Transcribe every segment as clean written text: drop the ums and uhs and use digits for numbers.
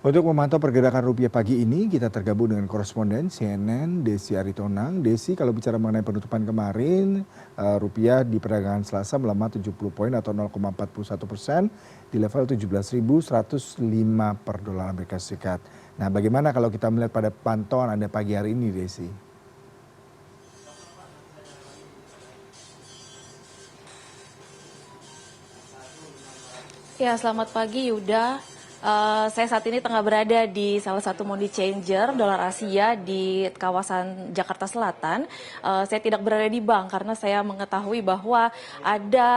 Untuk memantau pergerakan rupiah pagi ini, kita tergabung dengan koresponden CNN Desi Aritonang. Desi, kalau bicara mengenai penutupan kemarin, rupiah di perdagangan Selasa melemah 70 poin atau 0,41% di level 17.105 per dolar Amerika Serikat. Nah, bagaimana kalau kita melihat pada pantauan Anda pagi hari ini, Desi? Ya, selamat pagi Yuda. Saya saat ini tengah berada di salah satu money changer dolar Asia di kawasan Jakarta Selatan. Saya tidak berada di bank karena saya mengetahui bahwa ada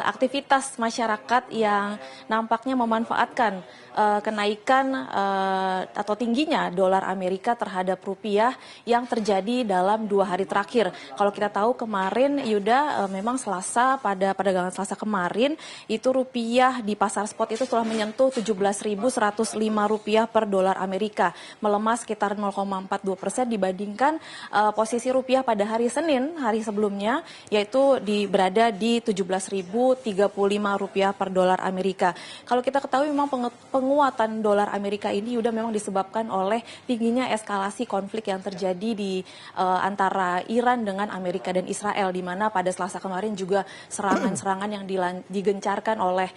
aktivitas masyarakat yang nampaknya memanfaatkan kenaikan atau tingginya dolar Amerika terhadap rupiah yang terjadi dalam 2 hari terakhir. Kalau kita tahu kemarin Yuda, memang Selasa pada perdagangan Selasa kemarin itu rupiah di pasar spot itu telah menyentuh 17.105 rupiah per dolar Amerika, melemah sekitar 0,42% dibandingkan posisi rupiah pada hari Senin, hari sebelumnya, yaitu berada di 17.035 rupiah per dolar Amerika. Kalau kita ketahui memang penguatan dolar Amerika ini udah memang disebabkan oleh tingginya eskalasi konflik yang terjadi di antara Iran dengan Amerika dan Israel, di mana pada Selasa kemarin juga serangan-serangan yang digencarkan oleh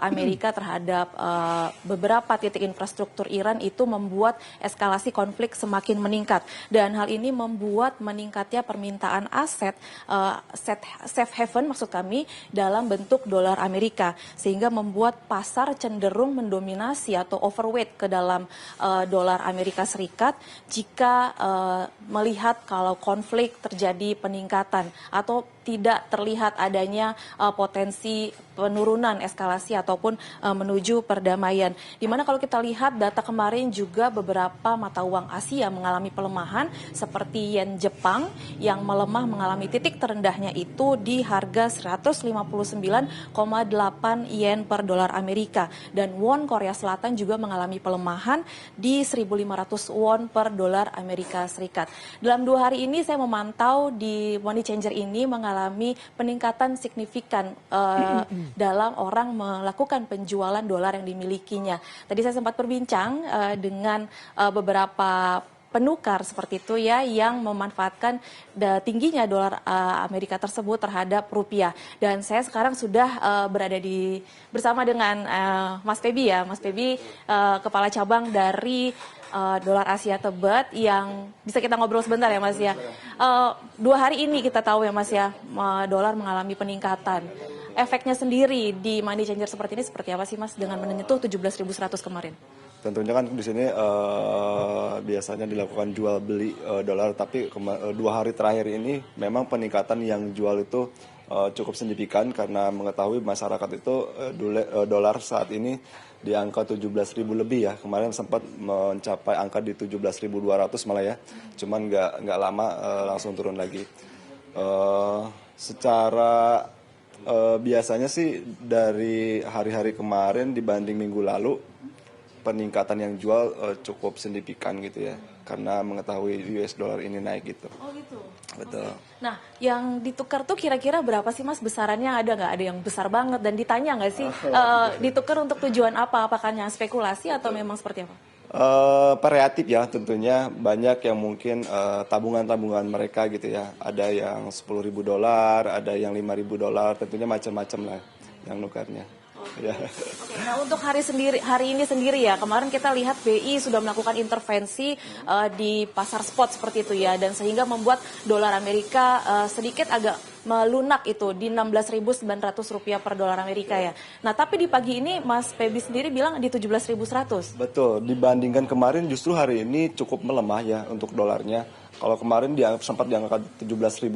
Amerika terhadap beberapa titik infrastruktur Iran itu membuat eskalasi konflik semakin meningkat, dan hal ini membuat meningkatnya permintaan aset safe haven maksud kami dalam bentuk dolar Amerika, sehingga membuat pasar cenderung mendominasi atau overweight ke dalam dolar Amerika Serikat jika melihat kalau konflik terjadi peningkatan atau tidak terlihat adanya potensi penurunan eskalasi ataupun menuju perdamaian. Dimana kalau kita lihat data kemarin juga beberapa mata uang Asia mengalami pelemahan seperti yen Jepang yang melemah mengalami titik terendahnya itu di harga 159,8 yen per dolar Amerika, dan won Korea Selatan juga mengalami pelemahan di 1.500 won per dolar Amerika Serikat. Dalam 2 hari ini saya memantau di money changer ini mengalami peningkatan signifikan dalam orang melakukan penjualan dolar yang dimilikinya. Tadi saya sempat berbincang dengan beberapa penukar seperti itu ya, yang memanfaatkan tingginya dolar Amerika tersebut terhadap rupiah. Dan saya sekarang sudah berada bersama dengan Mas Febi ya, Mas Febi kepala cabang dari dolar Asia Tebet, yang bisa kita ngobrol sebentar ya Mas ya. 2 hari ini kita tahu ya Mas ya, dolar mengalami peningkatan. Efeknya sendiri di money changer seperti ini seperti apa sih Mas dengan menyentuh 17.100 kemarin? Tentunya kan di sini biasanya dilakukan jual beli dolar, tapi 2 hari terakhir ini memang peningkatan yang jual itu cukup signifikan karena mengetahui masyarakat itu dolar saat ini di angka 17.000 lebih ya. Kemarin sempat mencapai angka di 17.200 malah ya. Cuman nggak lama langsung turun lagi. Secara biasanya sih dari hari-hari kemarin dibanding minggu lalu peningkatan yang jual cukup signifikan gitu ya, karena mengetahui US dollar ini naik gitu. Oh gitu. Betul. Okay. Nah, yang ditukar tuh kira-kira berapa sih Mas besarannya? Ada nggak? Ada yang besar banget dan ditanya nggak sih ditukar untuk tujuan apa? Apakah hanya spekulasi atau memang seperti apa? Variatif ya, tentunya banyak yang mungkin tabungan-tabungan mereka gitu ya. Ada yang $10.000, ada yang $5.000, tentunya macam-macam lah yang nukarnya. Ya. Oke, nah untuk hari ini sendiri ya, kemarin kita lihat BI sudah melakukan intervensi di pasar spot seperti itu ya, dan sehingga membuat dolar Amerika sedikit agak melunak itu di 16.900 rupiah per dolar Amerika ya. Nah tapi di pagi ini Mas Febi sendiri bilang di 17.100. Betul, dibandingkan kemarin justru hari ini cukup melemah ya untuk dolarnya. Kalau kemarin sempat di angka 17.200,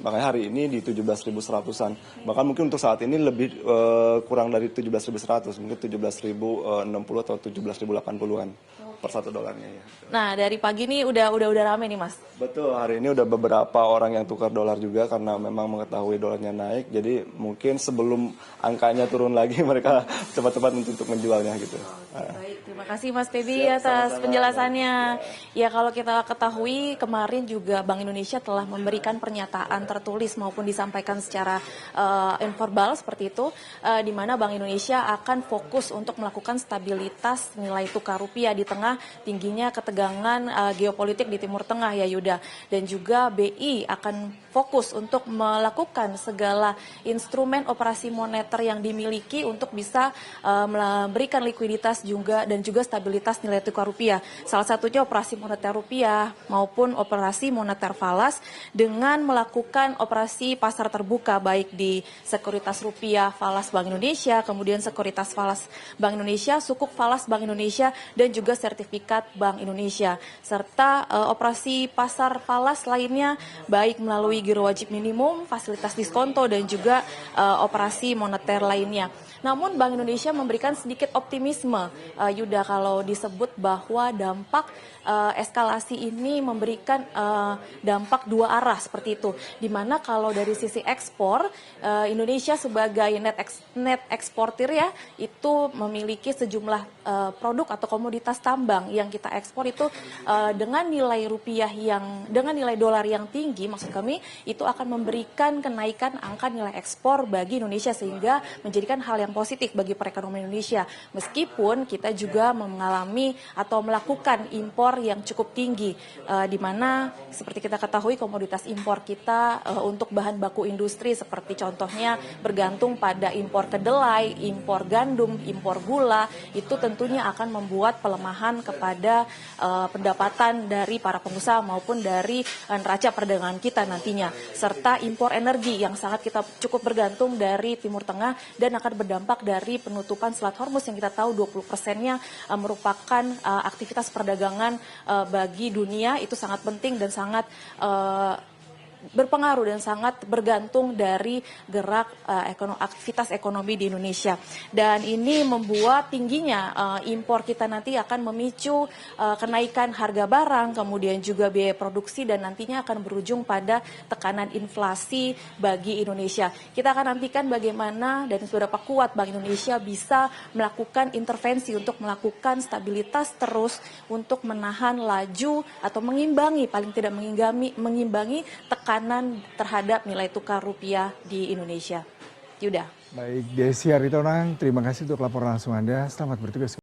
makanya hari ini di 17.100-an. Bahkan mungkin untuk saat ini lebih kurang dari 17.100, mungkin 17.060 atau 17.080-an per satu dolarnya ya. Nah dari pagi ini udah rame nih Mas. Betul, hari ini udah beberapa orang yang tukar dolar juga karena memang mengetahui dolarnya naik. Jadi mungkin sebelum angkanya turun lagi mereka cepat-cepat untuk menjualnya gitu. Baik, terima kasih Mas Febi atas penjelasannya. Ya kalau kita ketahui kemarin juga Bank Indonesia telah memberikan pernyataan tertulis maupun disampaikan secara informal seperti itu, di mana Bank Indonesia akan fokus untuk melakukan stabilitas nilai tukar rupiah di tengah tingginya ketegangan geopolitik di Timur Tengah ya Yuda. Dan juga BI akan fokus untuk melakukan segala instrumen operasi moneter yang dimiliki untuk bisa memberikan likuiditas juga dan juga stabilitas nilai tukar rupiah. Salah satunya operasi moneter rupiah maupun operasi moneter falas dengan melakukan operasi pasar terbuka baik di sekuritas rupiah falas Bank Indonesia, kemudian sekuritas falas Bank Indonesia, sukuk falas Bank Indonesia, dan juga sertifikat Bank Indonesia. Serta operasi pasar falas lainnya baik melalui giro wajib minimum, fasilitas diskonto, dan juga operasi moneter lainnya. Namun Bank Indonesia memberikan sedikit optimisme, Yuda, kalau disebut bahwa dampak eskalasi ini memberikan dampak dua arah seperti itu. Dimana kalau dari sisi ekspor, Indonesia sebagai net eksportir ya, itu memiliki sejumlah produk atau komoditas tambang yang kita ekspor itu dengan nilai dolar yang tinggi, maksud kami itu akan memberikan kenaikan angka nilai ekspor bagi Indonesia sehingga menjadikan hal yang positif bagi perekonomian Indonesia. Meskipun kita juga mengalami atau melakukan impor yang cukup tinggi, di mana seperti kita ketahui komoditas impor kita untuk bahan baku industri seperti contohnya bergantung pada impor kedelai, impor gandum, impor gula, itu tentunya akan membuat pelemahan kepada pendapatan dari para pengusaha maupun dari neraca perdagangan kita nantinya. Serta impor energi yang sangat kita cukup bergantung dari Timur Tengah dan akan berdampak dari penutupan Selat Hormuz yang kita tahu 20%-nya merupakan aktivitas perdagangan bagi dunia. Itu sangat penting dan sangat berpengaruh dan sangat bergantung dari gerak aktivitas ekonomi di Indonesia. Dan ini membuat tingginya impor kita nanti akan memicu kenaikan harga barang, kemudian juga biaya produksi, dan nantinya akan berujung pada tekanan inflasi bagi Indonesia. Kita akan nantikan bagaimana dan seberapa kuat Bank Indonesia bisa melakukan intervensi untuk melakukan stabilitas terus untuk menahan laju atau mengimbangi, paling tidak mengimbangi tekanan terhadap nilai tukar rupiah di Indonesia. Yuda. Baik, Desi Aritonang, terima kasih untuk laporan langsung Anda. Selamat bertugas.